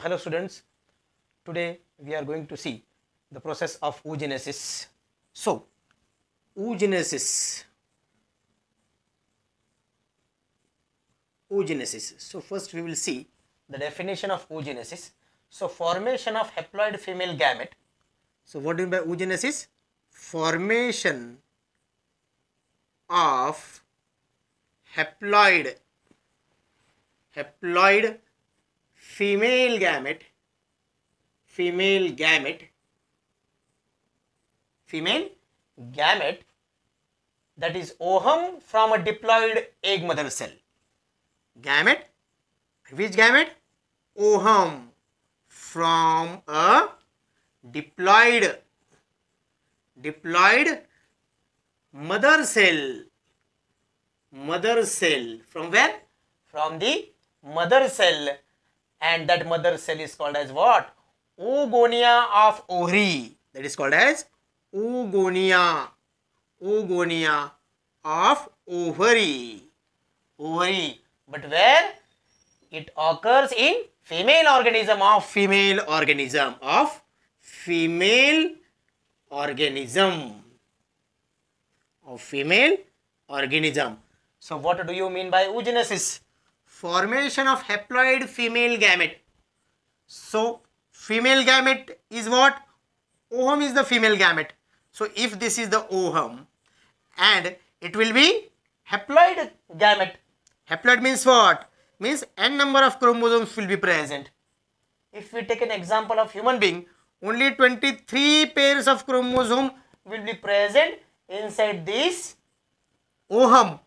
Hello students, today we are going to see the process of oogenesis. So, oogenesis. So first we will see the definition of oogenesis. So formation of haploid female gamete. So what do you mean by oogenesis? Formation of haploid female gamete that is ovum from a diploid egg mother cell. Gamete, which gamete? Ovum from a diploid mother cell. From where? From the mother cell, and that mother cell is called as what? Oogonia of ovary. That is called as oogonia of ovary. But where? It occurs in female organism. So what do you mean by oogenesis? Formation of haploid female gamete. So female gamete is what? Ovum is the female gamete. So if this is the ovum, and it will be haploid gamete. Haploid means what? Means n number of chromosomes will be present. If we take an example of human being, only 23 pairs of chromosome will be present inside this ovum,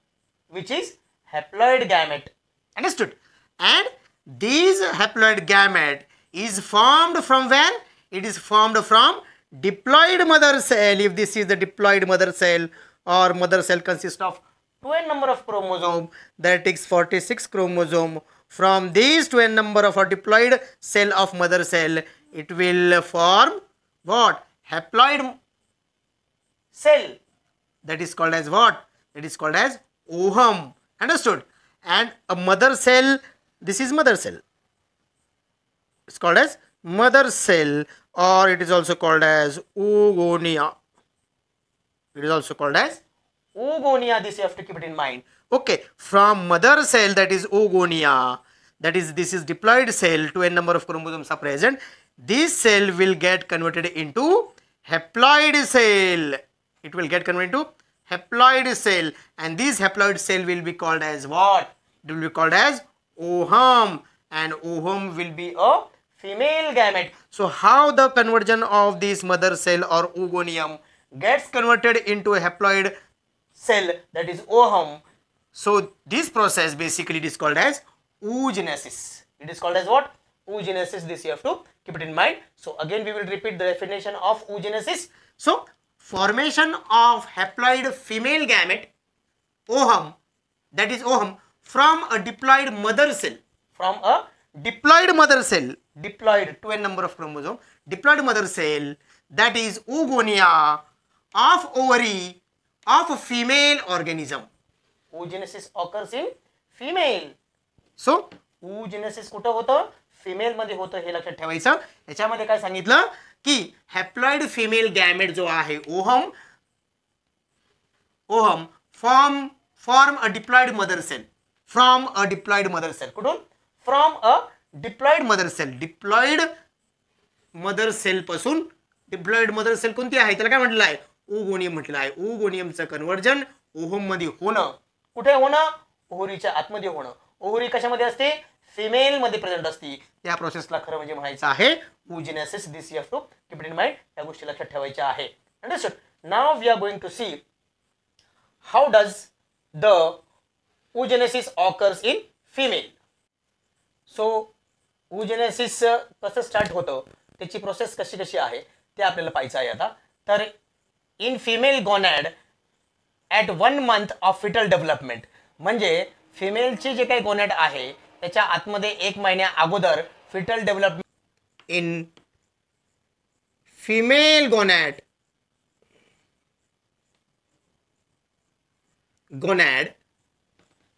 which is haploid gamete. Understood? And this haploid gamete is formed from where? It is formed from diploid mother cell. If this is the diploid mother cell, or mother cell consists of 2n number of chromosome, that is 46 chromosome. From these 2n number of a diploid cell of mother cell, it will form what? Haploid cell. That is called as what? That is called as ovum. Understood? And a mother cell, this is mother cell. It's called as mother cell, or it is also called as oogonia. This you have to keep it in mind. Okay, from mother cell, that is oogonia, that is, this is diploid cell, 2n number of chromosomes are present. This cell will get converted into haploid cell. It will get converted into haploid cell, and this haploid cell will be called as what? It will be called as ovum, and ovum will be a female gamete. So how the conversion of this mother cell or oogonium gets converted into a haploid cell, that is ovum? So this process basically it is called as oogenesis. It is called as what? Oogenesis. This you have to keep it in mind. So again we will repeat the definition of oogenesis. So formation of haploid female gamete, ovum, that is ovum, from a diploid mother cell. Diploid 2n number of chromosome, diploid mother cell, that is oogonia of ovary of a female organism. Oogenesis occurs in female. So oogenesis कुठं होतं? Female मध्ये होतं, हे लक्षात ठेवायचं. याच्यामध्ये काय सांगितलं की हॅप्लॉइड फिमेल गॅमेट जो आहे ovum form a diploid mother cell. From a diploid mother cell. कुठून? From a diploid mother cell. Diploid mother cell पासून. डिप्लॉइड मदर सेल कोणती आहे? त्याला काय म्हटलं आहे? oogoनियम म्हटलं आहे. oogoनियमचं कन्वर्जन ओहम मध्ये होणं. कुठे होणं? ओहरीच्या आतमध्ये होणं. ओहरी कशामध्ये असते? फिमेल मध्ये प्रेझेंट असते. त्या प्रोसेसला खरं म्हणजे म्हणायचं आहे oogenesis. This you have to keep it in mind. या गोष्टी लक्षात ठेवायच्या आहे. Understood? Now we are going to see how does the oogenesis occurs in female. So oogenesis कसं स्टार्ट होतं, त्याची प्रोसेस कशी आहे ते आपल्याला पाहायचं आहे आता. तर in female gonad at 1 month of fetal development, म्हणजे फिमेलची जे काही गोनॅड आहे त्याच्या आतमध्ये 1 महिन्या अगोदर fetal development. In female gonad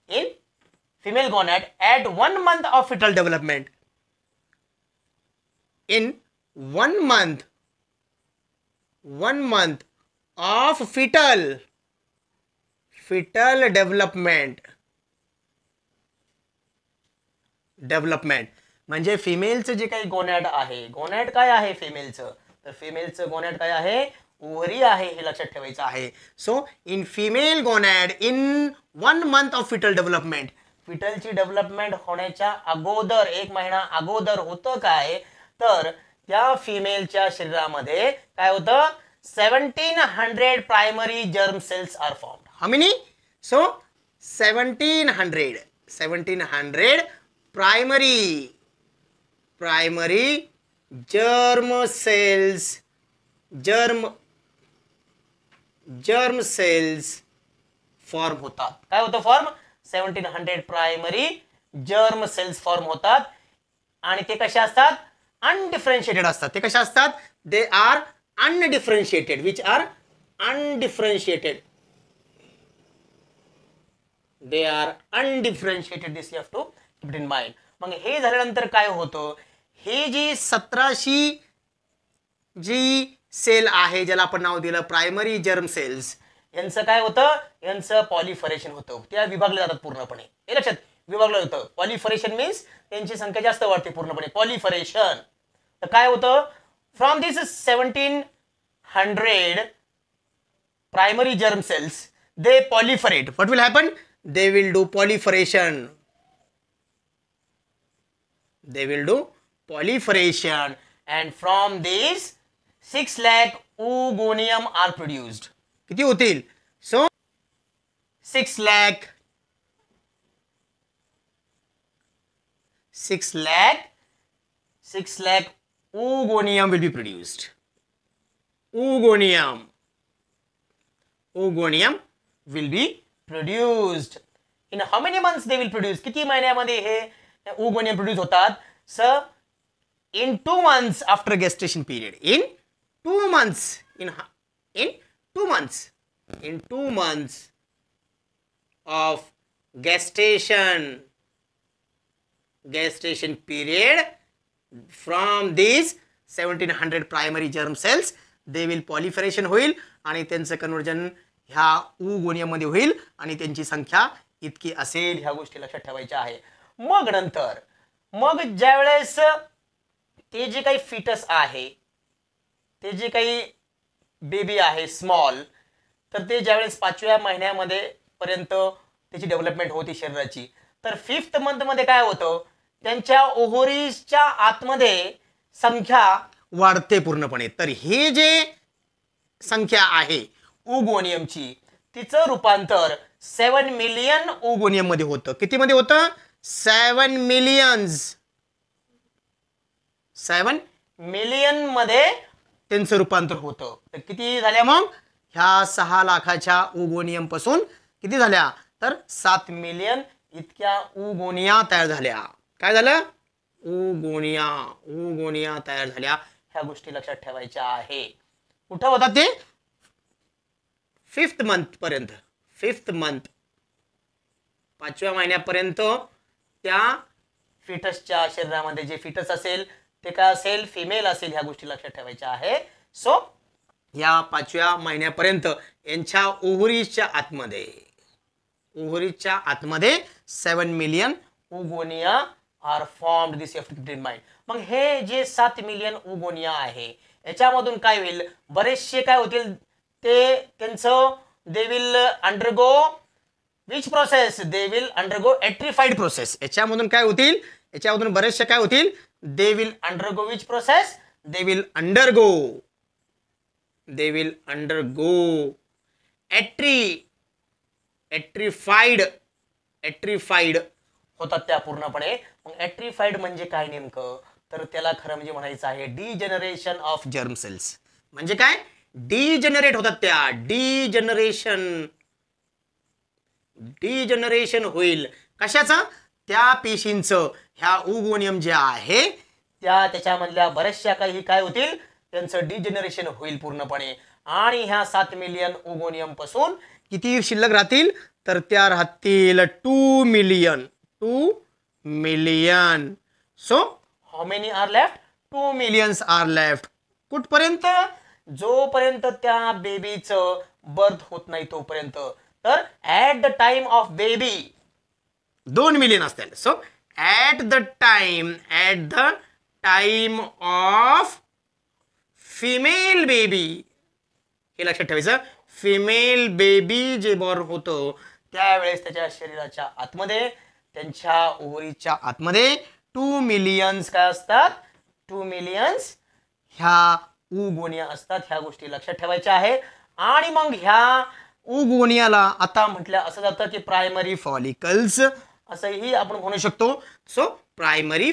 in female gonad at 1 month of fetal development. in 1 month of fetal development म्हणजे फिमेलचं जे काही गोनॅड आहे, गोनॅड काय आहे फिमेलचं, तर फिमेलचं गोनॅड काय आहे, ओव्हरी आहे, हे लक्षात ठेवायचं आहे. So in female gonad in 1 month of fetal development, फिटलची डेव्हलपमेंट होण्याच्या अगोदर 1 महिना अगोदर होतं काय, तर त्या फिमेलच्या शरीरामध्ये काय होतं, 1700 primary germ cells are formed. How many? So 1700 primary germ cells form होतात. काय होतं form? 1700 primary germ cells form होतात. आणि ते कशा असतात? अनडिफरेन्शिएटेड असतात. ते कशा असतात? They are undifferentiated. Which are undifferentiated. They are undifferentiated. This you have to keep it in mind. मग हे झाल्यानंतर काय होतं, हे जी 1700 जी सेल आहे, ज्याला आपण नाव दिलं प्रायमरी जर्म सेल्स, यांचं काय होतं, यांचं पॉलिफरेशन होतं. त्या विभागले जातात पूर्णपणे. हे लक्षात विभागलं होतं. पॉलिफरेशन मीन्स त्यांची संख्या जास्त वाढते पूर्णपणे. पॉलिफरेशन. तर काय होतं, from this 1700 primary germ cells they proliferate. What will happen? They will do proliferation. They will do proliferation, and from these 6 lakh oogonium are produced. किती होतील? So 6 lakh oogonium will be produced. Oogonium will be produced. In how many months they will produce? किती महिन्यामध्ये हे oogonium produce होतात? Sir in 2 months after gestation period. In 2 months. In 2 months of gestation period, from these 1700 primary germ cells they will proliferation होईल आणि त्यांचं conversion ह्या oogonium मध्ये होईल आणि त्यांची संख्या इतकी असेल. ह्या गोष्टी लक्षात ठेवायच्या आहे. मग नंतर ज्या वेळेस ते जे काही फिटस आहे, ते जे काही बेबी आहे स्मॉल, तर ते ज्यावेळेस 5व्या महिन्यामध्ये पर्यंत त्याची डेव्हलपमेंट होती शरीराची, तर 5th month मध्ये काय होतं, त्यांच्या ओव्हरीजच्या आतमध्ये संख्या वाढते पूर्णपणे. तर हे जे संख्या आहे ओगोनियमची, तिचं रूपांतर 7 मिलियन ओगोनियम मध्ये होतं. किती मध्ये होतं? 7 मिलियन मध्ये त्यांचं रूपांतर होतं. तर किती झाल्या मग? ह्या 6 लाखाच्या ओगोनियम पासून किती झाल्या? तर 7 मिलियन इतक्या ओगोनिया तयार झाल्या. काय झालं? ओगोनिया तयार झाल्या. ह्या गोष्टी लक्षात ठेवायच्या आहे. कुठं होतात ते? 5th month पर्यंत. 5th month 5व्या महिन्यापर्यंत त्या फिटसच्या शरीरामध्ये जे फिटस असेल ते काय असेल? फिमेल असेल. ह्या गोष्टी लक्षात ठेवायच्या आहे. सो या 5व्या महिन्यापर्यंत यांच्या ओव्हरीजच्या आतमध्ये 7 million oogonia are formed. This you have to keep in mind. मग हे जे 7 मिलियन ओगोनिया आहे, याच्यामधून काय होईल? बरेचसे काय होतील, ते त्यांचं they will undergo which process? They will undergo atrophied process. याच्यामधून काय होतील? याच्यामधून बरेचसे काय होतील? They will undergo which process? They will undergo atrophied होतात त्या पूर्णपणे. मग एट्रिफाईड म्हणजे काय नेमकं? तर त्याला खरं म्हणजे म्हणायचं आहे डिजनरेशन ऑफ जर्म सेल्स. म्हणजे काय? डिजनरेट होतात त्या. डिजनरेशन होईल. कशाचं? त्या पेशींचं. ह्या ओगोनियम जे आहे त्याच्यामधल्या बऱ्याचशा काही काय होतील? त्यांचं डिजनरेशन होईल पूर्णपणे. आणि ह्या 7 मिलियन ओगोनियम पासून किती शिल्लक राहतील? तर त्या राहतील 2 million. So how many are left? 2 millions are left. कुठपर्यंत? जोपर्यंत त्या बेबीचं बर्थ होत नाही तोपर्यंत. तर at the time of baby 2 million असतील. So at the time of female baby, हे लक्षात ठेवायचं. फिमेल बेबी जे बॉर्न होतं त्यावेळेस त्याच्या शरीराच्या आतमध्ये, त्यांच्या ओव्हरीच्या आतमध्ये 2 मिलियन्स काय असतात? 2 मिलियन्स ह्या उगोनिया असतात. ह्या गोष्टी लक्षात ठेवायच्या आहे. आणि मग ह्या उगोनियाला आता म्हटलं असं जातं की प्रायमरी फॉलिकल्स असंही आपण म्हणू शकतो. सो प्रायमरी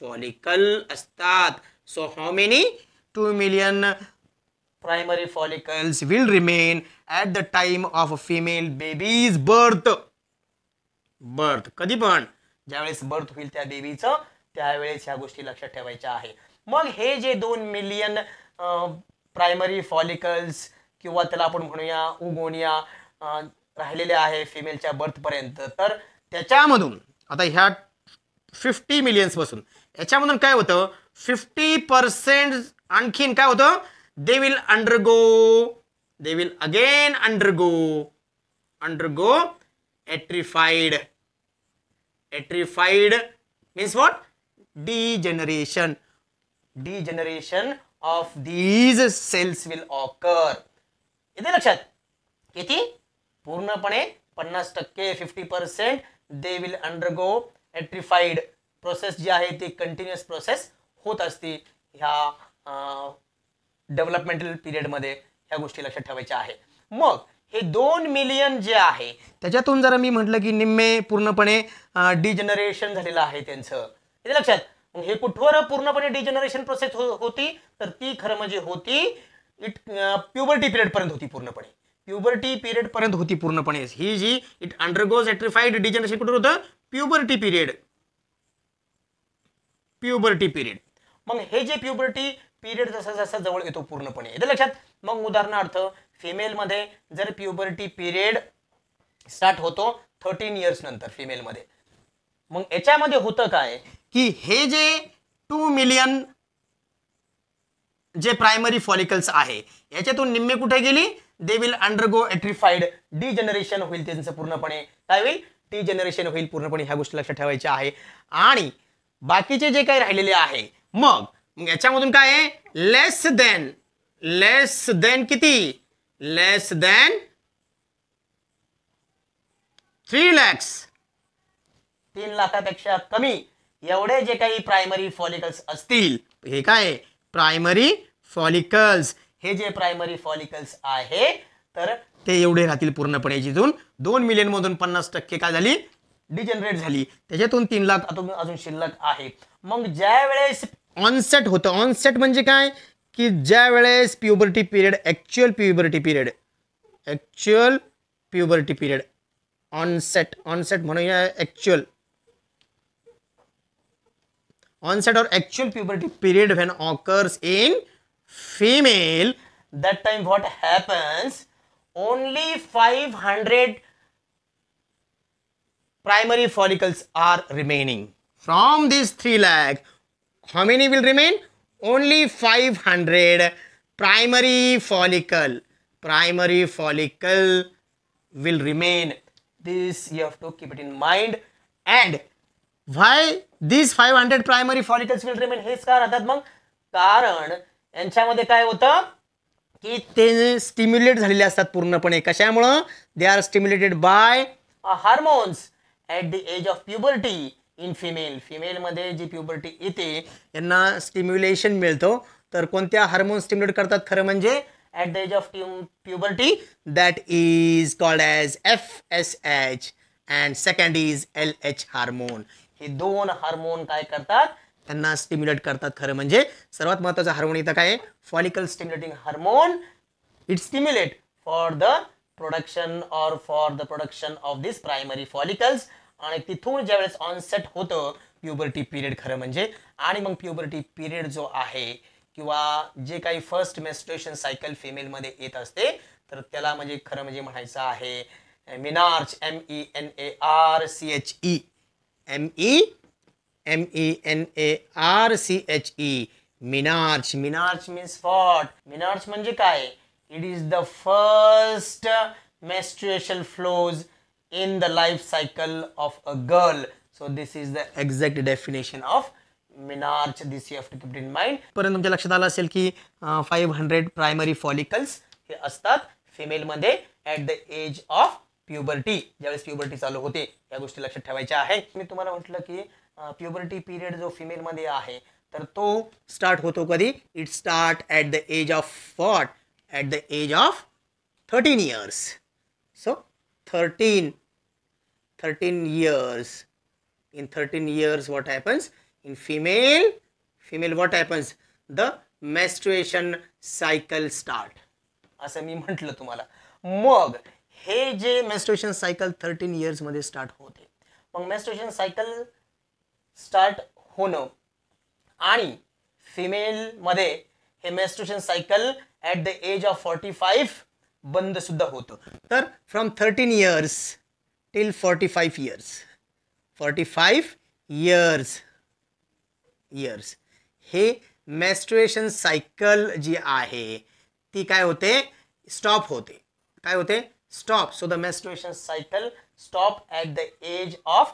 फॉलिकल असतात. So how many? 2 million primary follicles will remain at the time of a female baby's birth. कधी पण ज्यावेळेस बर्थ होईल त्या बेबीचं त्यावेळेस ह्या गोष्टी लक्षात ठेवायच्या आहे. मग हे जे 2 मिलियन प्रायमरी फॉलिकल्स किंवा त्याला आपण म्हणूया उगोनिया राहिलेले आहे फिमेलच्या बर्थपर्यंत, तर त्याच्यामधून आता ह्या 50 मिलियन्स पासून याच्यामधून काय होतं? 50% आणखीन काय होतं? they will again undergo atrophied means what? Degeneration of these cells will occur. इथे लक्षात किती? पूर्णपणे 50%, 50% they will undergo atrophied process जी आहे ती कंटिन्युअस प्रोसेस होत असते ह्या डेव्हलपमेंटल पिरियड मध्ये. ह्या गोष्टी लक्षात ठेवायच्या आहे. मग हे 2 मिलियन जे आहे त्याच्यातून जर मी म्हटलं की निम्मे पूर्णपणे डिजनरेशन झालेलं आहे त्यांचं, हे लक्षात. मग हे कुठवर पूर्णपणे डिजनरेशन प्रोसेस होती? तर ती खरं म्हणजे होती प्युबर्टी पिरियड पर्यंत होती. पूर्णपणे प्युबर्टी पिरियड पर्यंत होती पूर्णपणे ही जी इट अंडरगोज एट्रिफाइड डिजनरेशन कुठं होतं? Puberty period. मग हे जे प्युबर्टी पिरियड जसा जसा जवळ येतो पूर्णपणे, येते लक्षात. मग उदाहरणार्थ फिमेल मध्ये जर प्युबर्टी पिरियड स्टार्ट होतो 13 इयर्स नंतर फिमेल मध्ये, मग याच्यामध्ये होतं काय की हे जे 2 मिलियन जे प्रायमरी फॉलिकल्स आहे याच्यातून निम्मे कुठे गेली? दे विल अंडरगो एट्रिफाइड, डिजनरेशन होईल त्यांचं पूर्णपणे. काय होईल? डिजनरेशन होईल पूर्णपणे. ह्या गोष्टी लक्षात ठेवायच्या आहे. आणि बाकीचे जे काही राहिलेले आहे मग याच्यामधून काय आहे? लेस देन किती? लेस देन 3 lakhs, 3 लाखापेक्षा कमी एवढे जे काही प्रायमरी फॉलिकल्स असतील, हे काय? Primary follicles. हे जे प्रायमरी फॉलिकल्स आहे तर ते एवढे राहतील पूर्णपणे. जिथून 2 मिलियन मधून 50% काय झाली? डिजनरेट झाली. त्याच्यातून 3 लाख अजून शिल्लक आहे. मग ज्या वेळेस ऑनसेट होतं, ऑनसेट म्हणजे काय की ज्या वेळेस puberty period, actual puberty period onset म्हणूया actual onset or actual puberty period when occurs in female, that time what happens? Only 500 primary follicles are remaining. From these 3 lakh, how many will remain? Only 500 primary follicle will remain. This you have to keep it in mind. And why these 500 primary follicles will remain? हेच का राहतात? मग कारण यांच्यामध्ये काय होतं की ते स्टिम्युलेट झालेले असतात पूर्णपणे. कशामुळं? They are stimulated by hormones at the age of puberty in female मध्ये जी प्युबर्टी येते यांना स्टिम्युलेशन मिळतो. तर कोणत्या हार्मोन स्टिम्युलेट करतात? खरं म्हणजे at the age of puberty, that is called as FSH and second is LH hormone. हे 2 हार्मोन काय करतात? त्यांना स्टिम्युलेट करतात. खरं म्हणजे सर्वात महत्त्वाचा हार्मोन इथं काय? Follicle stimulating hormone. It stimulate for the production of this primary follicles. आणि तिथून ज्यावेळेस ऑनसेट होतं प्युबर्टी पिरियड खरं म्हणजे, आणि मग प्युबर्टी पिरियड जो आहे किंवा जे काही फर्स्ट मेन्स्ट्रुएशन सायकल फिमेलमध्ये येत असते तर त्याला म्हणजे खरं म्हणजे म्हणायचं आहे menarche, MENARCHE, MENARCHE, menarche. Menarche means what? Menarche म्हणजे काय? It is the first menstrual flows in the life cycle of a girl. So this is the exact definition of menarche. This you have to keep it in mind. परंतु तुमच्या लक्षात आलं असेल की 500 primary follicles हे असतात female मध्ये at the age of puberty, ज्यावेळेस प्युबर्टी चालू होते. या गोष्टी लक्षात ठेवायच्या आहे. मी तुम्हाला म्हटलं की प्युबर्टी पिरियड जो फिमेल मध्ये आहे तर तो स्टार्ट होतो कधी? It start at the age of what? At the age of 13 years. So 13 years. In 13 years what happens? In female what happens? The menstruation cycle start. असं मी म्हटलं तुम्हाला. मग हे जे मेन्स्ट्रुएशन सायकल 13 years मध्ये स्टार्ट होते. मग मेन्स्ट्रुएशन सायकल स्टार्ट होणं आणि फिमेल मध्ये हे menstruation cycle at the age of 45 बंद सुद्धा होतं. तर from 13 years till 45 years, 45 years हे मेन्स्ट्रुएशन सायकल जी आहे ती काय होते? स्टॉप होते. काय होते? Stop. So the menstruation cycle stop at the age of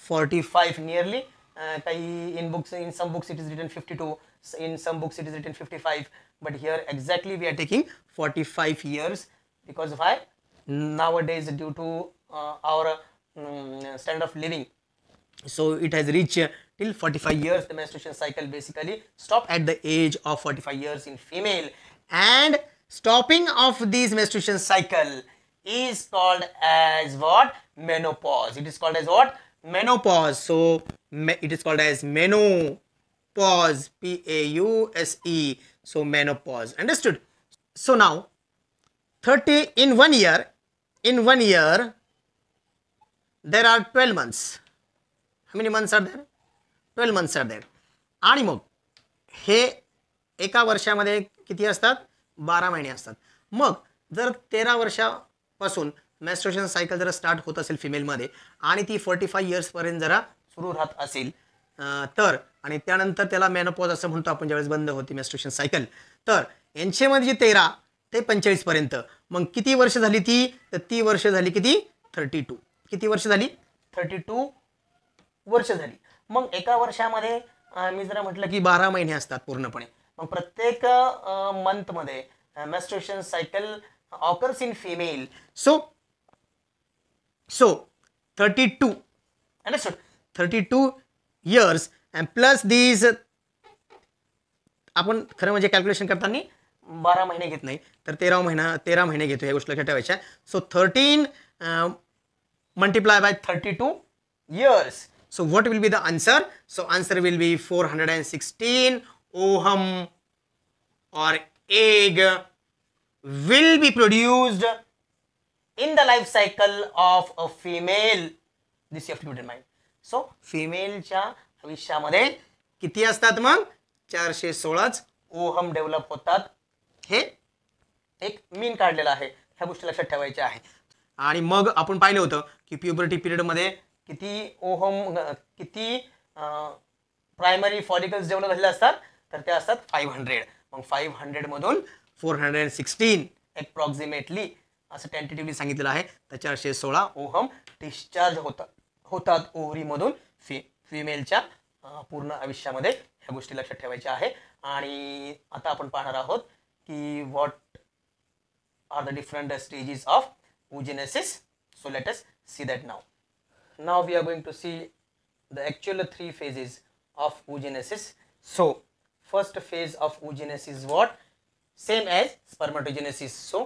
45 nearly. काही in some books it is written 52, in some books it is written 55, but here exactly we are taking 45 years. Because why? Nowadays due to our standard of living, so it has reached till 45 years. The menstruation cycle basically stop at the age of 45 years in female, and stopping of this menstruation cycle is called as what? Menopause. It is called as what? Menopause. So it is called as menopause, PAUSE. So menopause, understood? So now 30 in 1 year there are 12 months. How many months are there? 12 months are there. आणि मग हे एका वर्षामध्ये किती असतात? 12 महिने असतात. मग जर 13 वर्षापासून मेन्स्ट्रुएशन सायकल जर स्टार्ट होत असेल फिमेलमध्ये आणि ती 45 years पर्यंत जरा सुरू राहत असेल तर, आणि त्यानंतर त्याला मेनोपॉज असं म्हणतो आपण ज्यावेळेस बंद होती मेन्स्ट्रुएशन सायकल, तर यांच्यामध्ये जी 13 ते 45 पर्यंत मग किती वर्ष झाली ती? तर ती वर्ष झाली किती? 32. किती वर्ष झाली? 32 वर्ष झाली. मग एका वर्षामध्ये मी जरा म्हटलं की 12 महिने असतात पूर्णपणे. मग प्रत्येक मंथमध्ये menstruation cycle occurs in female. So 32, understood? 32 years and plus these, आपण खरं म्हणजे कॅल्क्युलेशन करताना 12 महिने घेत नाही तर 13 महिने घेतो. या गोष्टी लक्षात ठेवायच्या. So 13 multiply by 32 years. So what will be the answer? So answer will be 416 ohm or egg will be produced in the life cycle of a female. This you have to keep in mind. So female च्या आयुष्यामध्ये किती असतात? मग 416 ohm develop होतात. हे एक मीन काढलेला आहे. ह्या गोष्टी लक्षात ठेवायच्या आहे. आणि मग आपण पाहिलं होतं की प्युबर्टी पिरियड मध्ये किती ओहम, किती प्रायमरी फॉलिकल्स डेव्हलप झालेले असतात? तर ते असतात 500. मग 500 मधून 416 अप्रॉक्सिमेटली असं टेंटेटिव्हली सांगितलेलं आहे. तर 416 ओहम डिस्चार्ज होतात ओव्हरीमधून फिमेलच्या पूर्ण आयुष्यामध्ये. ह्या गोष्टी लक्षात ठेवायच्या आहे. आणि आता आपण पाहणार आहोत की what are the different stages of oogenesis. So let us see that now. Now we are going to see the actual 3 phases of oogenesis. So first phase of oogenesis is what? Same as spermatogenesis. So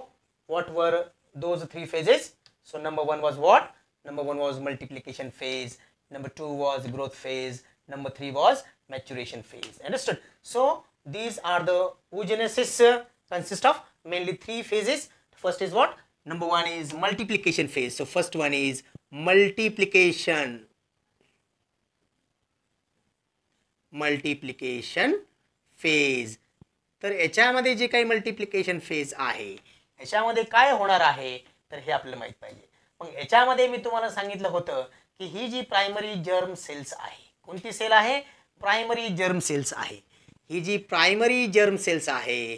what were those 3 phases? So number 1 was what? Number 1 was multiplication phase. Number 2 was growth phase. Number 3 was maturation phase. Understood? So these are the oogenesis consist of mainly 3 phases. First is what? Number 1 is multiplication phase. So first one is multiplication phase. तर याच्यामध्ये जे काही multiplication phase आहे याच्यामध्ये काय होणार आहे तर हे आपल्याला माहित पाहिजे. मग याच्यामध्ये मी तुम्हाला सांगितलं होतं की ही जी प्रायमरी जर्म सेल्स आहे, कोणती सेल आहे? प्रायमरी जर्म सेल्स आहे. ही जी प्रायमरी जर्म सेल्स आहे,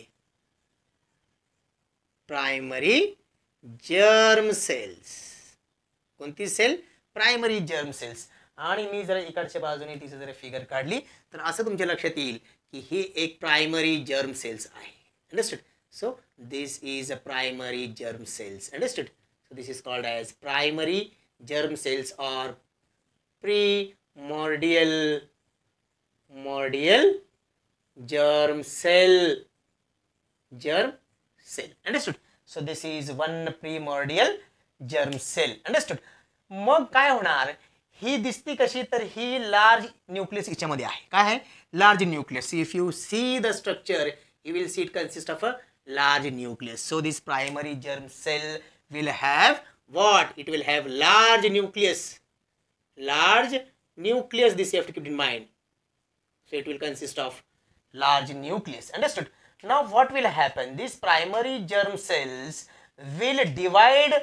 प्रायमरी जर्म सेल्स, कोणती सेल? Primary germ cells. आणि मी जर इकडच्या बाजूने तिचं जर फिगर काढली तर असं तुमच्या लक्षात येईल की ही एक प्रायमरी जर्म सेल्स आहे. Understood? So this is a primary germ cells. Understood? So this is called as primary germ cells or primordial germ cell. Understood? So this is one primordial germ cell. Understood? मग काय होणार? ही दिसती कशी? तर ही large nucleus याच्यामध्ये आहे. काय आहे? Large nucleus. If you see the structure you will see it consists of a large nucleus. So this primary germ cell will have what? It will have large nucleus. Large nucleus, this you have to keep in mind. So it will consist of large nucleus. Understood? Now what will happen? These primary germ cells will divide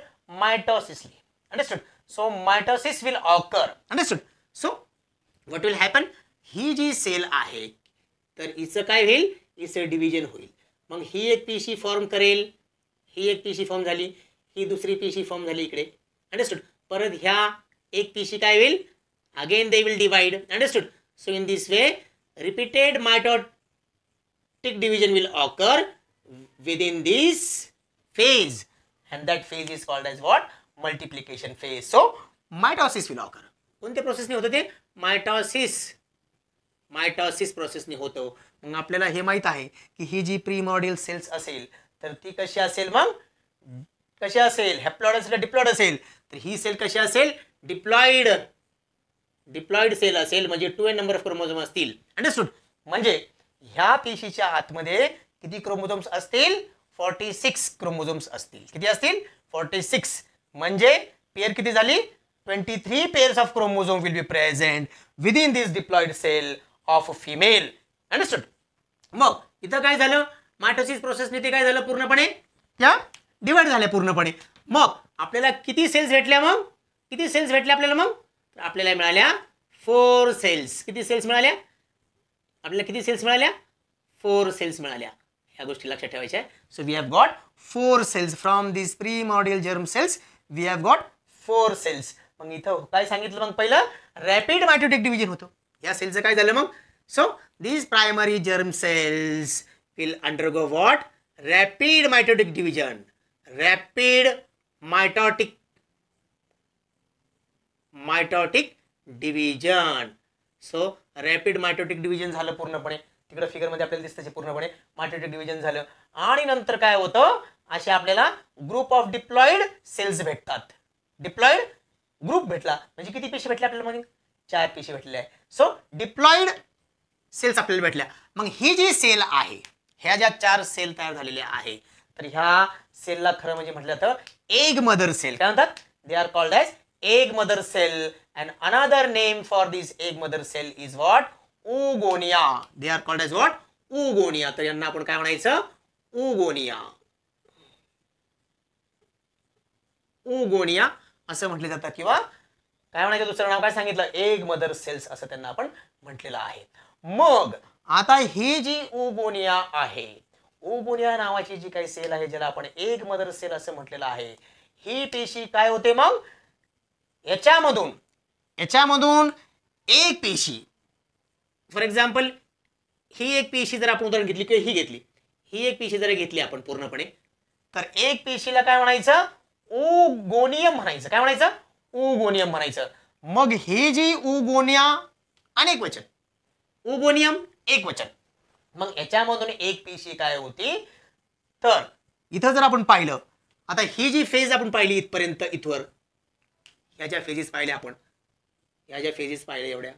mitosisly. Understood? So mitosis will occur. Understood? So what will happen? ही जी cell आहे तर हिचं काय होईल? हिचं division होईल. मग ही एक पेशी फॉर्म करेल, ही एक पेशी फॉर्म झाली, ही दुसरी पेशी फॉर्म झाली इकडे. अंडरस्टूड? परत ह्या एक पेशी काय होईल? Again they will divide. Understood? So in this way repeated mitotic division will occur within this phase, and that phase is called as what? Multiplication phase. So mitosis will occur. कोणत्या प्रोसेसने होतं ते? Mitosis प्रोसेसने होतं. मग आपल्याला हे माहित आहे की ही जी प्रीमॉर्डियल सेल्स असेल तर ती कशी असेल? मग कशी असेल? हॅप्लॉइड असेल, डिप्लॉइड असेल? तर ही सेल कशी असेल? डिप्लॉइड सेल असेल. म्हणजे 2n नंबर ऑफ क्रोमोझोम असतील. अंडरस्टूड? म्हणजे ह्या पेशीच्या आतमध्ये किती क्रोमोझोम्स असतील? 46 क्रोमोझोम्स असतील. किती असतील? 46. म्हणजे पेअर किती झाली? 23 pairs of chromosome will be present within this diploid cell of female. Understood? मग इथं काय झालं? मायटोसिस प्रोसेसने ते काय झालं? पूर्णपणे या डिवाइड झाल्या पूर्णपणे. मग आपल्याला किती सेल्स भेटल्या? मग किती सेल्स भेटल्या आपल्याला? मग तर आपल्याला मिळाल्या 4 सेल्स. किती सेल्स मिळाल्या? आपल्याला किती सेल्स मिळाल्या? 4 सेल्स मिळाल्या. ह्या गोष्टी लक्षात ठेवायच्या. So we have got 4 cells from this primordial germ cells. We have got 4 cells. मग इथं काय सांगितलं? मग पहिलं रॅपिड मायटोटिक डिव्हिजन होतं. या सेलचं काय झालं मग? So these primary germ cells will undergo what? Rapid mitotic division. Rapid mitotic division. So rapid mitotic division झालं पूर्णपणे. तिकडे फिगर मध्ये आपल्याला दिसतं पूर्णपणे मायटोटिक डिव्हिजन झालं. आणि नंतर काय होतं? असे आपल्याला ग्रुप ऑफ डिप्लॉइड सेल्स भेटतात. डिप्लॉइड ग्रुप भेटला म्हणजे किती पेशी भेटल्या आपल्याला? मध्ये 4 पेशी भेटलेल्या आहे. सो डिप्लॉइड सेल्स आपल्याला भेटल्या. मग ही जी सेल आहे, ह्या ज्या 4 सेल तयार झालेल्या आहे तर ह्या सेलला खरं म्हणजे म्हटलं तर एग मदर सेल काय म्हणतात? They are called as egg mother cell. And another name for this egg mother cell is what? Oogonia. They are called as what? Oogonia. तर यांना आपण काय म्हणायचं? उगोनिया. उगोनिया असं म्हटलं जातं. किंवा काय म्हणायचं दुसरं नाव काय सांगितलं? एग मदर सेल्स असं त्यांना आपण म्हटलेलं आहे. मग आता ही जी उगोनिया आहे, उगोनिया नावाची जी काही सेल आहे ज्याला आपण एग मदर सेल असं म्हटलेलं आहे, ही पेशी काय होते? मग याच्यामधून एक पेशी, फॉर एक्झाम्पल ही एक पेशी जर आपण उदाहरण घेतली किंवा ही घेतली, ही एक पेशी जर घेतली आपण पूर्णपणे तर एक पेशीला काय म्हणायचं? उगोनियम म्हणायचं. काय म्हणायचं? उगोनियम म्हणायचं. मग हे जी उगोनिया अनेक वचन, उगोनियम एक वचन. मग याच्यामधून एक पेशी काय होती? तर इथं जर आपण पाहिलं, आता ही जी फेज आपण पाहिली इथपर्यंत, इथवर ह्या ज्या फेजेस पाहिल्या आपण, ह्या ज्या फेजेस पाहिल्या एवढ्या,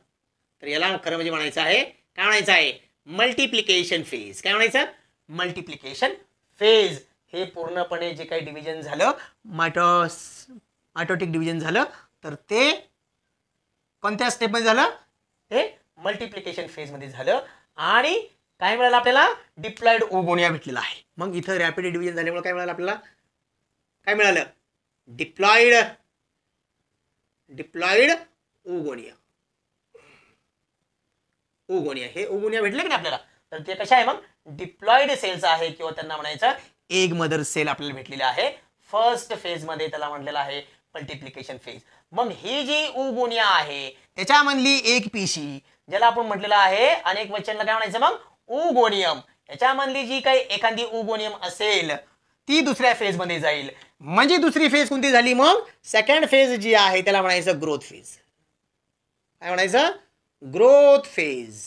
तर याला खरं म्हणजे म्हणायचं आहे, काय म्हणायचं आहे? Multiplication phase. काय म्हणायचं? Multiplication phase. हे पूर्णपणे जे काही डिव्हिजन झालं, मायटोटिक डिव्हिजन झालं, तर ते कोणत्या स्टेपमध्ये झालं? ते मल्टिप्लिकेशन फेज मध्ये झालं. आणि काय मिळालं आपल्याला? डिप्लॉइड ओगोनिया भेटलेला आहे. मग इथं रॅपिड डिव्हिजन झाल्यामुळे काय मिळालं आपल्याला? काय मिळालं? Diploid oogonia. ओगोनिया. हे ओगोनिया भेटले की नाही आपल्याला, तर ते कशा आहे मग डिप्लॉइड सेल्स आहे किंवा त्यांना म्हणायचं एग मदर सेल आपल्याला भेटलेले आहे. फर्स्ट फेज मध्ये त्याला म्हटलेलं आहे मल्टिप्लिकेशन फेज. मग ही जी ओगोनिया आहे त्याच्यामधली एक पेशी ज्याला आपण म्हटलेलं आहे अनेक वचनला काय म्हणायचं मग ओगोनियम, याच्यामधली जी काही एखादी ओगोनियम असेल ती दुसऱ्या फेज मध्ये जाईल. म्हणजे दुसरी फेज कोणती झाली मग सेकंड फेज जी आहे त्याला म्हणायचं ग्रोथ फेज. काय म्हणायचं ग्रोथ फेज.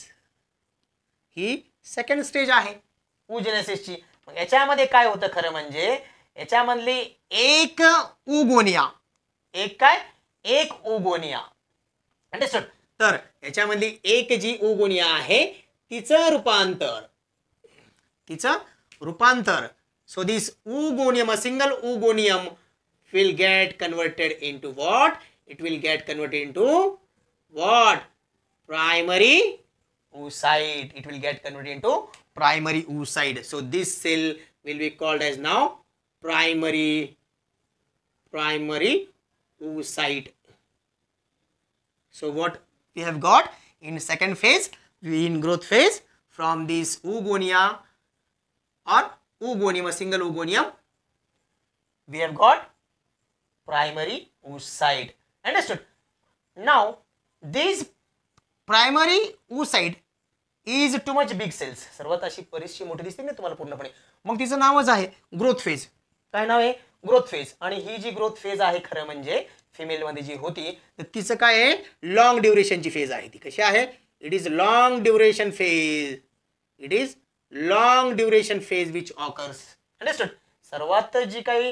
ही सेकंड स्टेज आहे ओजेनेसिसची. मग याच्यामध्ये काय होतं खरं म्हणजे याच्यामधली एक ओगोनिया, एक काय एक ओगोनिया अंडरस्टूड. तर याच्यामधली एक जी ओगोनिया आहे तिचं रूपांतर so this oogonium, a single oogonium will get converted into what? It will get converted into what? Primary oocyte. It will get converted into primary oocyte. So this cell will be called as now primary oocyte. So what we have got in second phase, in growth phase, from this oogonia or oogonium, a single oogonium, we have got primary oocyte. Understood? Now this primary oocyte is too much big cells. सर्वात अशी बरीचशी मोठी दिसते ना तुम्हाला पूर्णपणे, मग तिचं नावच आहे ग्रोथ फेज. काय नाव आहे ग्रोथ फेज. आणि ही जी ग्रोथ फेज आहे खरं म्हणजे फिमेल मध्ये जी होती तर तिचं काय आहे लॉंग ड्युरेशनची फेज आहे. ती कशी आहे it is long duration phase. It is long duration phase which occurs. Understood. सर्वात जी काही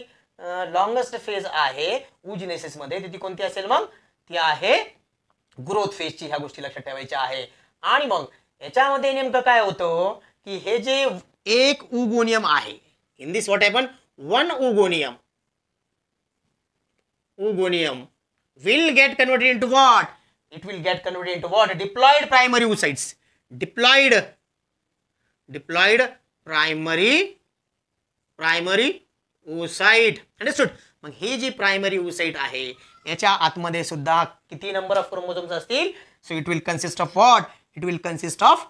लॉंगेस्ट फेज आहे ओजेनेसिस मध्ये ती कोणती असेल मग ती आहे ग्रोथ फेजची. ह्या गोष्टी लक्षात ठेवायच्या आहे. आणि मग याच्यामध्ये नेमकं काय होतं की हे जे एक ओगोनियम आहे in this what happen one oogonium will get converted into what? It will get converted into what? Diploid primary oocytes. Diploid primary oocyte. Understood? मग ही जी प्रायमरी oocyte आहे याच्या आतमध्ये सुद्धा किती नंबर ऑफ क्रोमोझोम्स असतील? So it will consist of what? It will consist of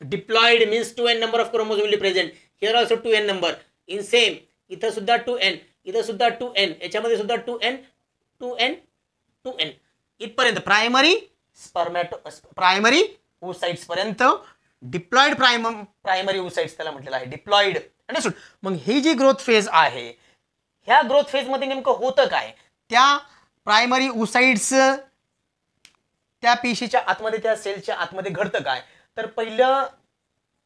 diploid means 2n number of chromosomes will be present. Here also 2n number. In same इथं सुद्धा 2n, इथं सुद्धा 2n, याच्यामध्ये सुद्धा 2n इथपर्यंत primary oocytes पर्यंत diploid primary oocytes त्याला म्हटलेलं आहे डिप्लॉइड. अंडरस्टूड. मग ही जी ग्रोथ फेज आहे ह्या ग्रोथ फेज मध्ये नेमकं होतं काय त्या प्रायमरी oocytes त्या पेशीच्या आतमध्ये त्या सेलच्या आतमध्ये घडतं काय तर पहिलं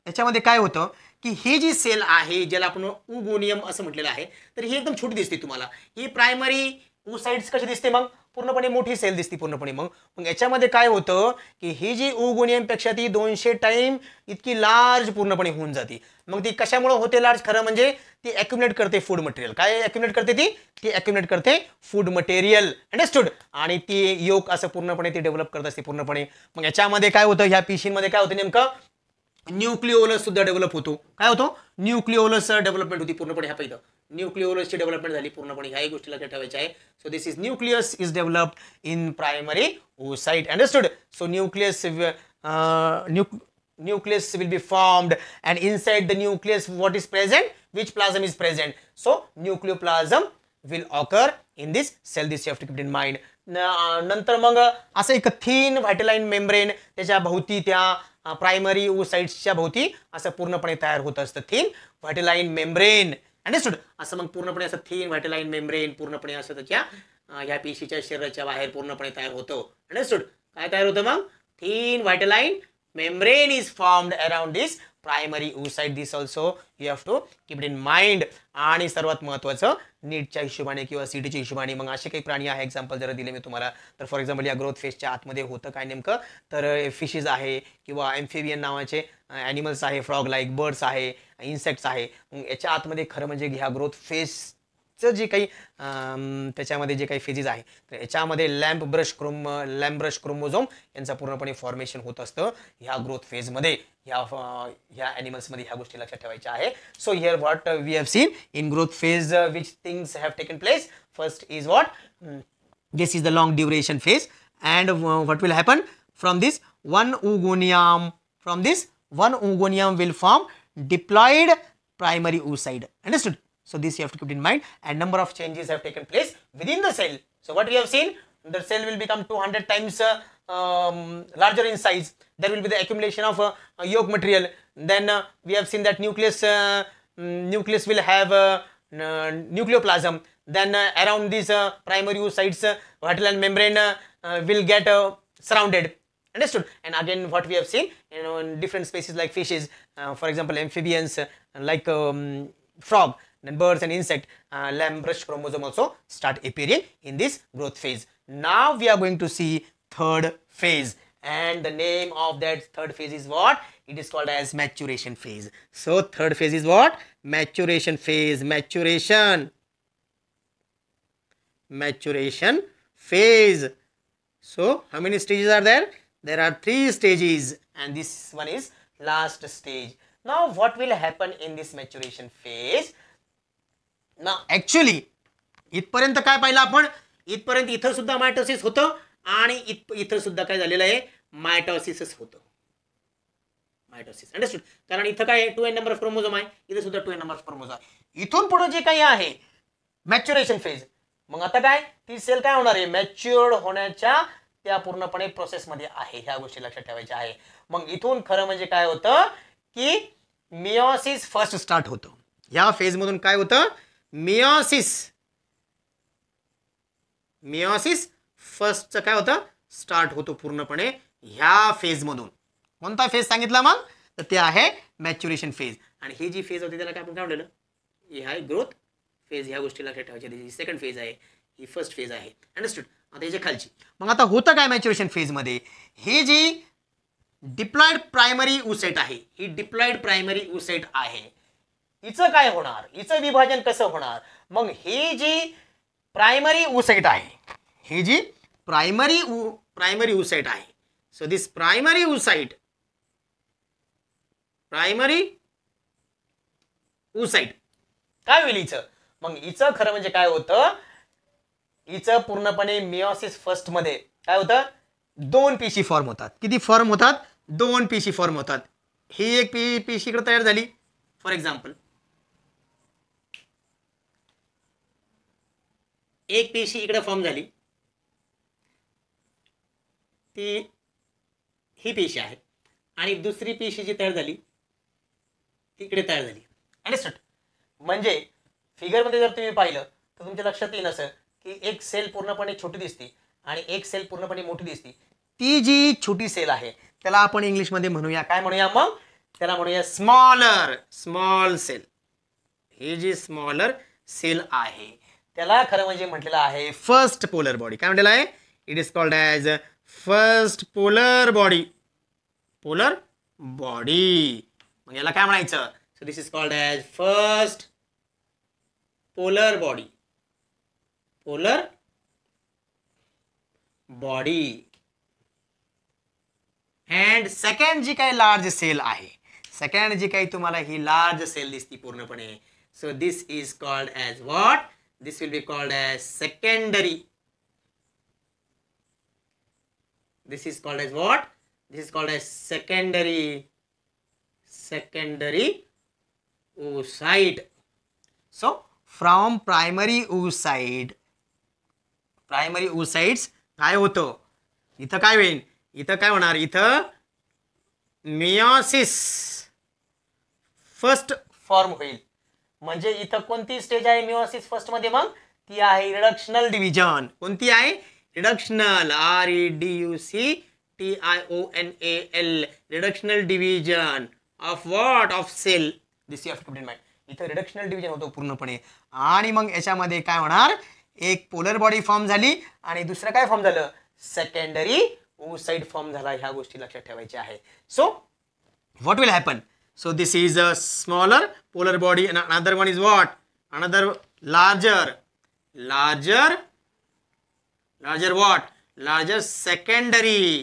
याच्यामध्ये काय होतं की ही जी सेल आहे ज्याला आपण ओगोनियम असं म्हटलेलं आहे तर ही एकदम छोटी दिसते तुम्हाला. ही प्रायमरी oocytes कशी दिसते मग पूर्णपणे मोठी सेल दिसते पूर्णपणे. मग याच्यामध्ये काय होतं की ही जी ओगोनियम पेक्षा ती 200 टाइम इतकी लार्ज पूर्णपणे होऊन जाते. मग ती कशामुळे होते लार्ज खरं म्हणजे ती अॅक्युमुलेट करते फूड मटेरियल. काय अॅक्युमुलेट करते ती अॅक्युमुलेट करते फूड मटेरियल. अंडरस्टूड. आणि ती योक असं पूर्णपणे ती डेव्हलप करत असते पूर्णपणे. मग याच्यामध्ये काय होतं ह्या पेशींमध्ये काय होतं नेमकं न्यूक्लिओलस सुद्धा डेव्हलप होतो. काय होतो न्यूक्लिओलस डेव्हलपमेंट होती पूर्णपणे. ह्या पहिलं न्यूक्लिओलसची डेव्हलपमेंट झाली पूर्णपणे. ह्याही गोष्टी लक्षात ठेवायच्या आहे. So this is nucleus is developed in primary oocyte. Understood. So nucleus will be formed and inside the nucleus what is present, which plasm is present, so nucleoplasm will occur in this cell. This you have to keep in mind. नंतर मग असं एक thin व्हायटलाइन membrane त्याच्या भोवती त्या primary oocytesच्या भोवती असं पूर्णपणे तयार होत असतं थीन व्हायटलाइन मेम्ब्रेन. अंडरस्टूड. असं मग पूर्णपणे असं थीन व्हायटलाइन मेम्ब्रेन पूर्णपणे असं त्याच्या ह्या पेशीच्या शरीराच्या बाहेर पूर्णपणे तयार होतं. अंडरस्टूड. काय तयार होतं मग thin व्हायटलाइन membrane is formed around this primary oocyte. This also you have to keep it in mind. आणि सर्वात महत्त्वाचं नीटच्या हिशोबाने किंवा सीटीच्या हिशोबाने मग असे काही प्राणी आहे एक्झाम्पल जर दिले मी तुम्हाला तर फॉर एक्झाम्पल या ग्रोथ फेजच्या आतमध्ये होतं काय नेमकं तर फिशेस आहे किंवा एम्फिबियन नावाचे ॲनिमल्स आहे, फ्रॉग लाईक बर्ड्स आहे, इन्सेक्ट्स आहे. मग याच्या आतमध्ये खरं म्हणजे ह्या ग्रोथ फेजचं जे काही त्याच्यामध्ये जे काही फेजेस आहे तर याच्यामध्ये लॅम्प ब्रश क्रोमोझोम यांचा पूर्णपणे फॉर्मेशन होत असतं ह्या ग्रोथ फेजमध्ये. ह्या ॲनिमल्समध्ये ह्या गोष्टी लक्षात ठेवायच्या आहे. So here what we have seen in growth phase which things have taken place. First is what this is the long duration phase and what will happen from this one oogonium. From this, one oogonium will form diploid primary oocyte. Understood? So this you have to keep in mind, and number of changes have taken place within the cell. So what we have seen, the cell will become 200 times larger in size. There will be the accumulation of yolk material. Then we have seen that nucleus will have nucleoplasm. Then around these primary oocytes, vertebral membrane will get surrounded. Understood? And again, what we have seen, in different species like fishes, for example, amphibians, like frog, then birds and insect, lamb brush chromosome also start appearing in this growth phase. Now we are going to see third phase, and the name of that third phase is what? It is called as maturation phase. So third phase is what? Maturation phase. Maturation phase. So how many stages are there? There are 3 stages, and this one is last stage. Now what will happen in this maturation phase? Now actually इथपर्यंत काय पाहिलं आपण? इथपर्यंत इथं सुद्धा mitosis होतं आणि इथं सुद्धा काय झालेलं आहे? मायटोसिसच होतं. मायटोसिस. अंडरस्टूड? कारण इथं काय 2n नंबर ऑफ क्रोमोझोम आहे, इथं सुद्धा 2n नंबर ऑफ क्रोमोझोम आहे. इथून पुढे जे काही आहे मॅच्युरेशन फेज, मग आता काय ती सेल काय होणार आहे? मॅच्युअर्ड होण्याच्या त्या पूर्णपणे प्रोसेस मध्ये आहे. ह्या गोष्टी लक्षात ठेवायच्या आहे. मग इथून खरं म्हणजे काय होतं की मियोसिस फर्स्ट स्टार्ट होतं. या फेज मधून काय होतं? मियोसिस फर्स्टचं काय होतं? स्टार्ट होतो पूर्णपणे ह्या फेज मधून. कोणता फेज सांगितला मग? तर ते आहे मॅच्युरेशन फेज. आणि ही जी फेज होती त्याला काय आपण काय म्हणलेलं? ही आहे ग्रोथ फेज. ह्या गोष्टी लक्षात ठेवायच्या. ही सेकंड फेज आहे, ही फर्स्ट फेज आहे. अंडरस्टूड? आता याच्या खालची मग आता होतं काय मॅच्युरेशन फेज मध्ये? हे जी डिप्लॉइड प्रायमरी oocyte आहे, ही डिप्लॉइड प्रायमरी oocyte आहे, हिचं काय होणार? हिचं विभाजन कसं होणार? मग ही जी प्रायमरी oocyte आहे, ही जी प्रायमरी oocyte आहे, सो दिस प्रायमरी oocyte काय होईल हिचं? मग हिचं खरं म्हणजे काय होतं? हिचं पूर्णपणे मियोसिस फर्स्ट मध्ये काय होतं? 2 पेशी फॉर्म होतात. किती फॉर्म होतात? 2 पेशी फॉर्म होतात. ही एक पेशी इकडे तयार झाली. फॉर एक्झाम्पल एक पेशी इकडे फॉर्म झाली, ती ही पेशी आहे, आणि दुसरी पेशी जी तयार झाली ती इकडे तयार झाली. अंडरस्टूड? म्हणजे फिगर मध्ये जर तुम्ही पाहिलं तर तुमच्या लक्षात येईल असं की एक सेल पूर्णपणे छोटी दिसते आणि एक सेल पूर्णपणे मोठी दिसते. ती जी छोटी सेल आहे त्याला आपण इंग्लिश मध्ये म्हणूया काय म्हणूया? मग त्याला म्हणूया स्मॉल सेल. ही जी स्मॉलर सेल आहे त्याला खरं म्हणजे म्हटलेलं आहे फर्स्ट पोलर बॉडी. काय म्हटलेलं आहे? It is called as first polar body. मग याला काय म्हणायचं? So this is called as first polar body. And second जी काही लार्ज सेल आहे, सेकंड जी काही तुम्हाला ही लार्ज सेल दिसती पूर्णपणे, so this is called as what? This will be called as secondary. This is called as what? This is called as secondary oocyte. So from primary oocytes काय होतं? इथं काय होईल? इथं काय होणार? इथं मियोसिस फर्स्ट फॉर्म होईल. म्हणजे इथं कोणती स्टेज आहे मियोसिस फर्स्ट मध्ये? मग ती आहे रिडक्शनल डिव्हिजन. कोणती आहे? Reductional. REDUCTIONAL. Reductional division of what? Of cell. This you have to keep in mind. इथं रिडक्शनल डिव्हिजन होतो पूर्णपणे. आणि मग याच्यामध्ये काय होणार? एक पोलर बॉडी फॉर्म झाली आणि दुसरं काय फॉर्म झालं? सेकंडरी oocyte फॉर्म झाला. ह्या गोष्टी लक्षात ठेवायच्या आहे. So what will happen? So this is a smaller polar body and another one is what? Another larger what? Larger secondary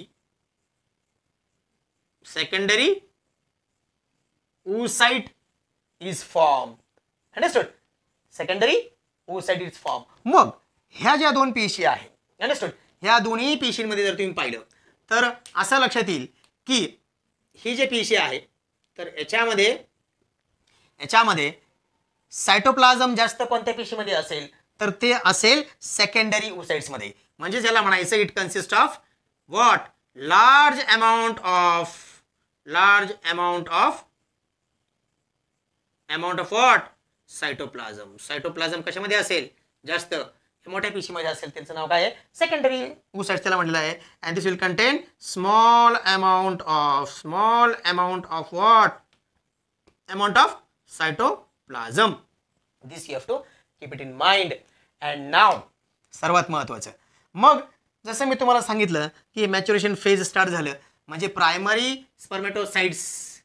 oocyte is formed. Understood? Secondary oocyte is formed. मग ह्या ज्या 2 पेशी आहेत, अंडरस्टूड, ह्या दोन्ही पेशींमध्ये जर तुम्ही पाहिलं तर असं लक्षात येईल की ही जे पेशी आहे तर याच्यामध्ये सायटोप्लाझम जास्त कोणत्या पेशीमध्ये असेल तर ते असेल सेकंडरी ओसाइट्समध्ये. म्हणजे ज्याला म्हणायचं it consist of what large amount of what cytoplasm. Cytoplasm कशामध्ये असेल जास्त मोठ्या पेशीमध्ये असेल त्यांचं नाव काय आहे सेकंडरी ओसाइट्स त्याला म्हटलेलं आहे. And this will contain small amount of what amount of cytoplasm. This you have to keep it in mind. And now सर्वात महत्वाचं मग जसं मी तुम्हाला सांगितलं की मॅच्युरेशन फेज स्टार्ट झालं म्हणजे प्रायमरी स्पर्मेटोसाइट्सचं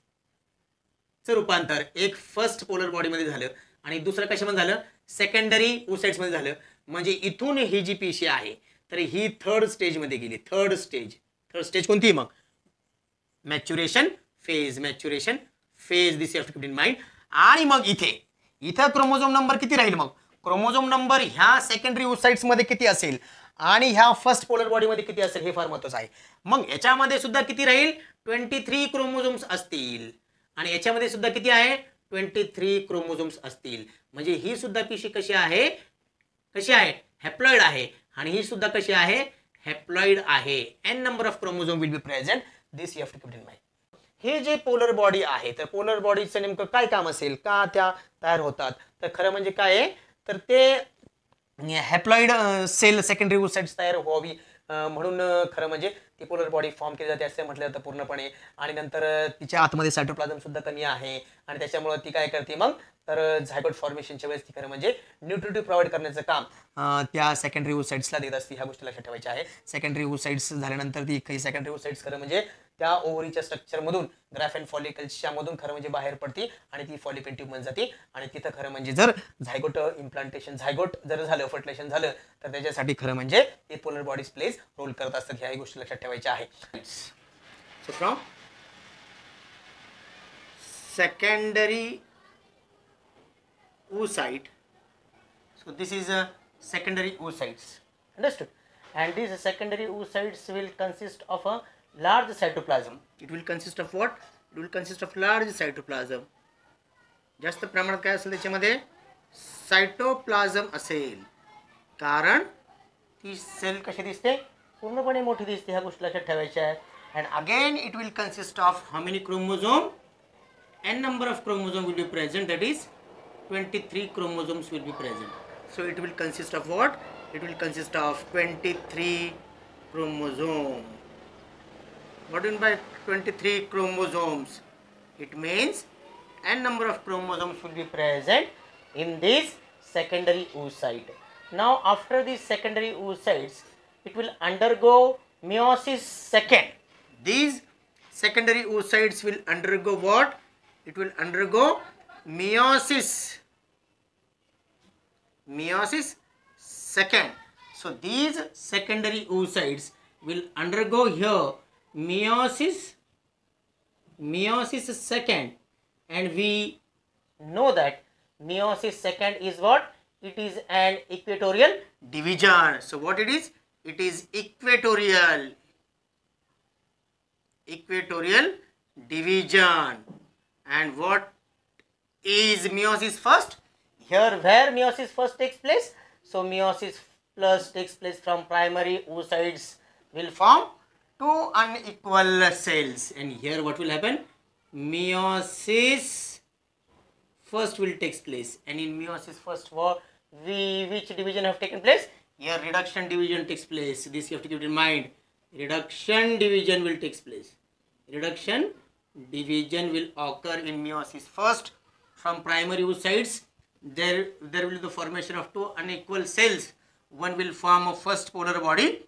रूपांतर एक फर्स्ट पोलर बॉडीमध्ये झालं आणि दुसरं कशामध्ये झालं सेकंडरी ओसाइट्समध्ये झालं. म्हणजे इथून ही जी पेशी आहे तर ही थर्ड स्टेजमध्ये गेली. थर्ड स्टेज कोणती मग maturation phase this you have to keep in mind. आणि मग इथं क्रोमोझोम नंबर किती राहील मग क्रोमोझोम नंबर ह्या सेकंडरी ओसाइट्समध्ये किती असेल आणि ह्या फर्स्ट पोलर बॉडीमध्ये किती असेल हे फार महत्त्वाचं आहे. मग याच्यामध्ये सुद्धा किती राहील 23 क्रोमोझोम्स असतील आणि याच्यामध्ये सुद्धा किती आहे 23 क्रोमोझोम्स असतील. म्हणजे ही सुद्धा पेशी कशी आहे हॅप्लॉइड आहे आणि ही सुद्धा कशी आहे हॅप्लॉइड आहे. n number of chromosome will be present. This you have to keep in mind. हे जे पोलर बॉडी आहे तर पोलर बॉडीचं नेमकं काय काम असेल का त्या तयार होतात तर खरं म्हणजे काय आहे तर ते हॅप्लॉइड सेल सेकंडरी ओसाइट्स तयार व्हावी म्हणून खरं म्हणजे ती पोलर बॉडी फॉर्म केली जाते असं म्हटलं जातं पूर्णपणे. आणि नंतर तिच्या आतमध्ये सायटोप्लाझम सुद्धा कमी आहे आणि त्याच्यामुळे ती काय करते मग तर झायगोट फॉर्मेशनच्या वेळेस ती खरं म्हणजे न्यूट्रिटिव्ह प्रोव्हाइड करण्याचं काम त्या सेकंडरी ओसाइट्सला देत असते. ह्या गोष्टी लक्षात ठेवायच्या आहे. सेकंडरी ओसाइट्स झाल्यानंतर ती काही सेकंडरी ओसाइट्स खरं म्हणजे त्या ओव्हरीच्या स्ट्रक्चरमधून ग्राफेन फॉलिकल्सच्या मधून खरं म्हणजे बाहेर पडते आणि ती फॉलिकल ट्यूब मध्ये जाते आणि तिथं खरं म्हणजे जर झायगोट जर झालं फर्टिलायझेशन झालं तर त्याच्यासाठी खरं म्हणजे ते पोलर बॉडीज प्लेज रोल करत असतात. ह्याही गोष्टी लक्षात ठेवायच्या आहे. So from secondary oocyte, so this is a secondary oocytes, understood? And these secondary oocytes will consist of a large cytoplasm. It will consist of what? It will consist of large cytoplasm. जास्त प्रमाणात काय असेल त्याच्यामध्ये cytoplasm असेल कारण ती sale कशी दिसते पूर्णपणे मोठी दिसते. ह्या गोष्टी लक्षात ठेवायच्या आहेत. and again it will consist of how many chromosome n number of chromosome will be present, that is 23 chromosomes will be present. So it will consist of what? It will consist of 23 chromosome. What do you mean by 23 chromosomes? It means n number of chromosomes will be present in this secondary oocyte. Now after these secondary oocytes, it will undergo meiosis second. These secondary oocytes will undergo what? It will undergo meiosis second. So these secondary oocytes will undergo here meiosis second, and we know that meiosis second is what? It is an equatorial division. So what it is? It is equatorial division. And what is meiosis first? Here where meiosis first takes place? So meiosis plus takes place from primary oocytes will form two unequal cells. And here what will happen? Meiosis first will take place. And in meiosis first which division have taken place? Here reduction division takes place. This you have to keep in mind. Reduction division will take place. Reduction division will occur in meiosis first. From primary oocytes there will be the formation of two unequal cells. One will form a first polar body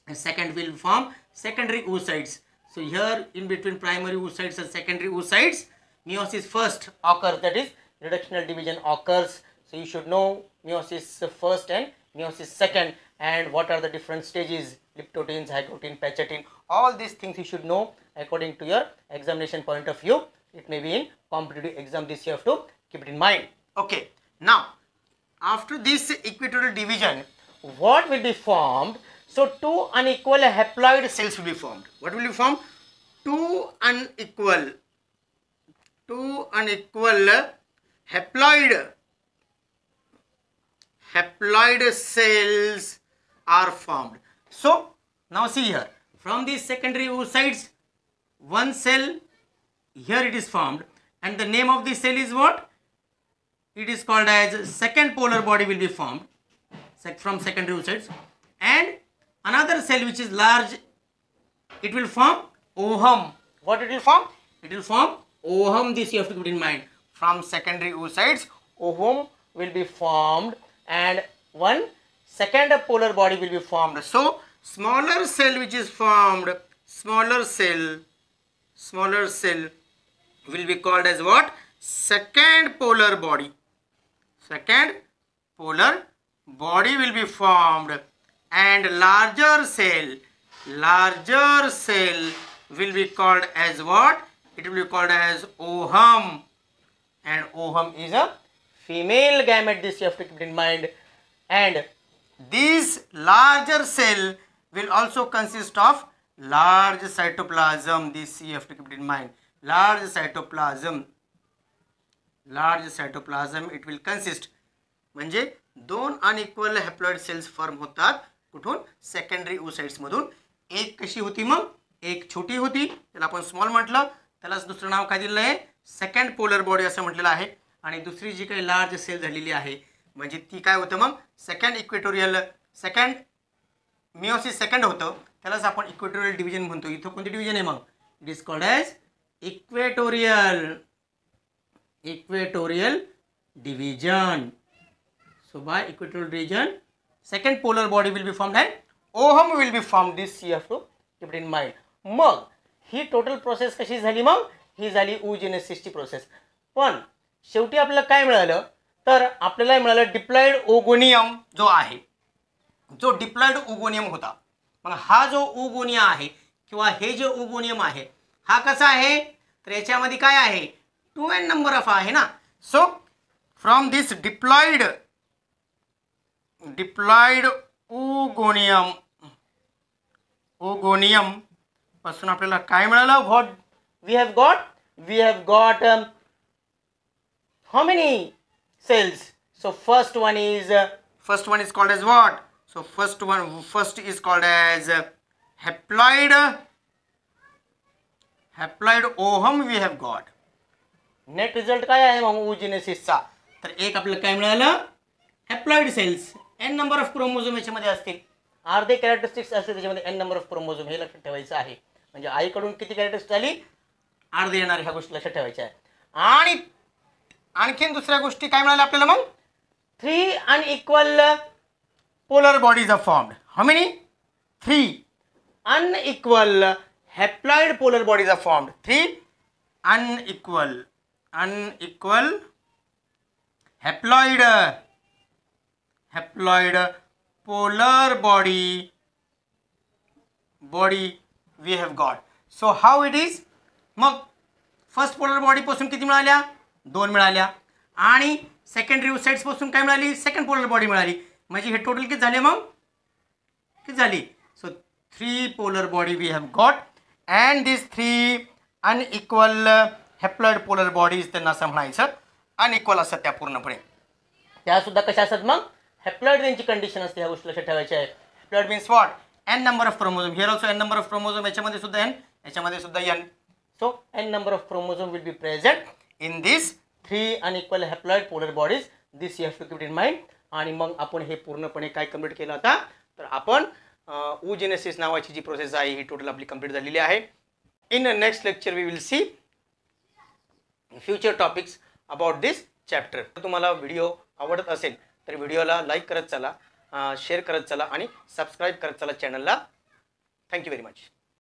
and second will form secondary oocytes. So here in between primary oocytes and secondary oocytes meiosis first occurs, that is reductional division occurs. So you should know meiosis first and meiosis second and what are the different stages, liptotin, zygotin, pachatin, all these things you should know according to your examination point of view. It may be in competitive exam, this you have to keep it in mind. Okay, now after this equatorial division what will be formed? So two unequal haploid cells will be formed. What will be formed? Two unequal haploid cells are formed. So now see here, from these secondary oocytes, one cell here it is formed, and the name of this cell is what? It is called as second polar body will be formed from secondary oocytes, and another cell which is large, it will form ovum. What it will form? It will form ovum. This you have to keep in mind. From secondary oocytes, ovum will be formed, and one second polar body will be formed. So smaller cell which is formed, smaller cell will be called as what? Second polar body. Second polar body will be formed, and larger cell will be called as what? It will be called as ovum, and ovum is a female gamete. This you have to keep in mind. And this larger cell will also consist of large cytoplasm. This you have to keep in mind. Large cytoplasm it will consist. म्हणजे दोन unequal haploid cells form होतात. कुठून? Secondary oocytes मधून. एक कशी होती मग? एक छोटी होती, त्याला आपण स्मॉल म्हटलं, त्यालाच दुसरं नाव काय दिलेलं आहे? सेकंड पोलर बॉडी असं म्हटलेलं आहे. आणि दुसरी जी काही लार्ज सेल झालेली आहे म्हणजे ती काय होतं मग? Second equatorial, second meiosis second होतं, त्यालाच आपण इक्वेटोरियल डिव्हिजन म्हणतो. इथं कोणती डिव्हिजन आहे मग? It is called as equatorial division. So by equatorial region, second polar body will be formed and ovum will be formed. This you have to keep it in mind. मग ही total process कशी झाली? मग ही झाली oogenesis ची process. पण शेवटी आपल्याला काय मिळालं? तर आपल्याला मिळालं डिप्लॉइड ओगोनियम जो आहे, जो डिप्लॉइड ओगोनियम होता. मग हा जो ओगोनिया आहे किंवा हे जे ओगोनियम आहे हा कसा आहे? तर याच्यामध्ये काय आहे? 2n नंबर ऑफ आहे ना. So from this diploid oogonium पासून आपल्याला काय मिळालं? What we have got how many cells? So first one is called as what? So first is called as haploid ovum we have got. Net result काय आहे मग oogenesisचा? तर एक आपल्याला काय मिळालं? Haploid cells. n number of chromosome याच्यामध्ये असतील, अर्धे कॅरेक्टरिस्टिक्स असतील त्याच्यामध्ये n नंबर ऑफ क्रोमोझोम, हे लक्षात ठेवायचं आहे. म्हणजे आईकडून किती कॅरेक्टरिस्टिक्स आली? अर्धे येणार, ह्या गोष्टी लक्षात ठेवायच्या आहे. आणि आणखीन दुसऱ्या गोष्टी काय मिळाल्या आपल्याला मग? 3 unequal polar bodies are formed. How many? 3 unequal haploid polar bodies are formed. 3 unequal haploid polar body we have got. So how it is? मग फर्स्ट पोलर बॉडी पासून किती मिळाल्या? 2 मिळाल्या. आणि सेकंडरी oocytes पासून काय मिळाली? सेकंड पोलर बॉडी मिळाली. म्हणजे हे टोटल किती झाले मग? किती झाली? So 3 polar body we have got, and this 3 unequal haploid polar bodies त्यांना असं म्हणायचं. अनइक्वल असतात त्या पूर्णपणे. त्या सुद्धा कशा असतात मग? हॅप्लॉइड त्यांची कंडिशन असते. ह्या गोष्टी लक्षात ठेवायच्या आहे. Haploid means what? n number of chromosome. Here also n number of chromosome. याच्यामध्ये सुद्धा n, याच्यामध्ये सुद्धा n. So n number of chromosome will be present in this 3 unequal haploid polar bodies. This you have to keep in mind. आणि मग आपण हे पूर्णपणे काय कंप्लीट केलं आता? तर आपण oogenesis नावाची जी प्रोसेस आहे ही टोटल आपली कंप्लीट झालेली आहे. In next lecture we will see future topics about this chapter. तुम्हाला व्हिडिओ आवडत असेल तर व्हिडिओला लाईक करत चला, शेअर करत चला आणि सबस्क्राईब करत चला चॅनलला. Thank you very much.